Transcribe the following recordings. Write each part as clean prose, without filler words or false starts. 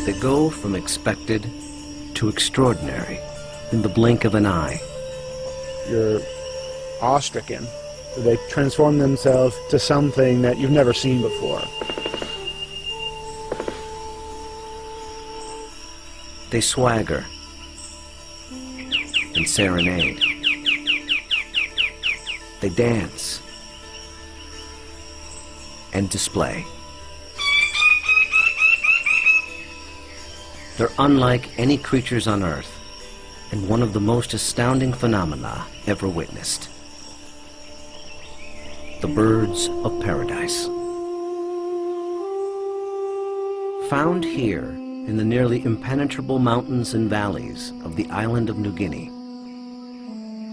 They go from expected to extraordinary in the blink of an eye. You're awestricken. They transform themselves to something that you've never seen before. They swagger and serenade. They dance and display. They're unlike any creatures on Earth, and one of the most astounding phenomena ever witnessed. The birds of paradise. Found here in the nearly impenetrable mountains and valleys of the island of New Guinea,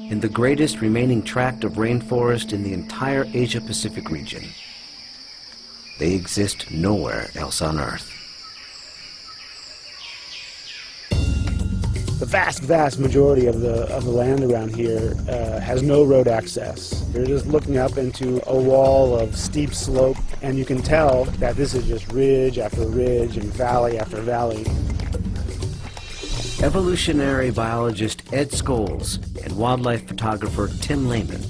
in the greatest remaining tract of rainforest in the entire Asia-Pacific region. They exist nowhere else on Earth. The vast majority of the land around here has no road access. You're just looking up into a wall of steep slope, and you can tell that this is just ridge after ridge and valley after valley. Evolutionary biologist Ed Scholes and wildlife photographer Tim Lehman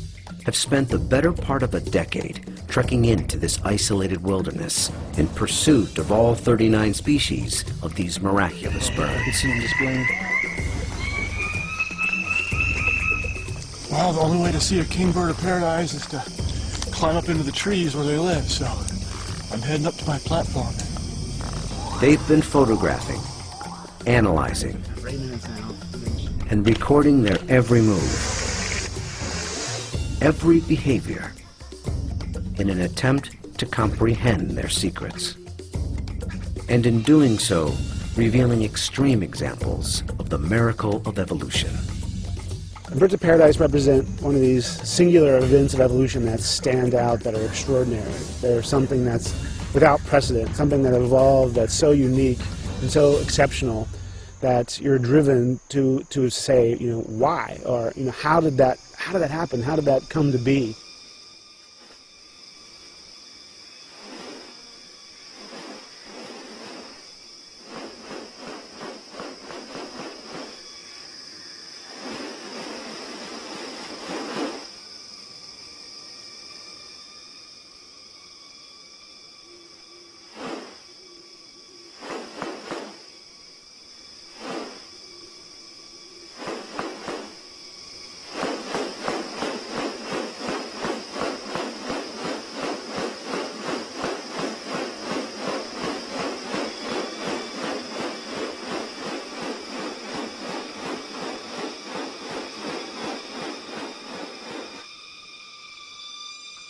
have spent the better part of a decade trekking into this isolated wilderness in pursuit of all 39 species of these miraculous birds. You can see them displayed. Well, the only way to see a kingbird of paradise is to climb up into the trees where they live, so I'm heading up to my platform. They've been photographing, analyzing, and recording their every move, every behavior, in an attempt to comprehend their secrets. And in doing so, revealing extreme examples of the miracle of evolution. Birds of paradise represent one of these singular events of evolution that stand out, that are extraordinary. They're something that's without precedent, something that evolved that's so unique and so exceptional that you're driven to say, you know, why, or you know, how did that happen? How did that come to be?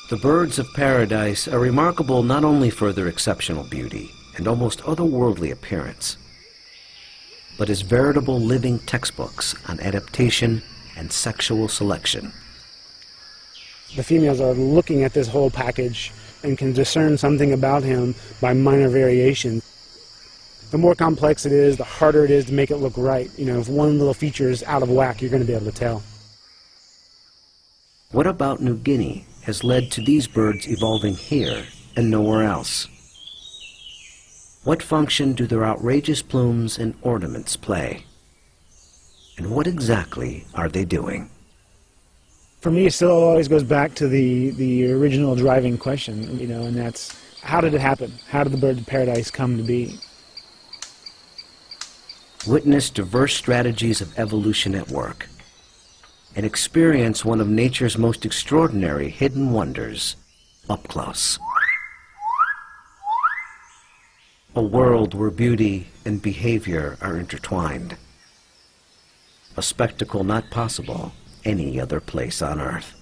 The birds of paradise are remarkable not only for their exceptional beauty and almost otherworldly appearance, but as veritable living textbooks on adaptation and sexual selection. The females are looking at this whole package and can discern something about him by minor variation. The more complex it is, the harder it is to make it look right. You know, if one little feature is out of whack, you're going to be able to tell. What about New Guinea has led to these birds evolving here and nowhere else? What function do their outrageous plumes and ornaments play? And what exactly are they doing? For me, it still always goes back to the original driving question, you know, and that's, how did it happen? How did the birds of paradise come to be? Witness diverse strategies of evolution at work, and experience one of nature's most extraordinary hidden wonders up close. A world where beauty and behavior are intertwined. A spectacle not possible any other place on Earth.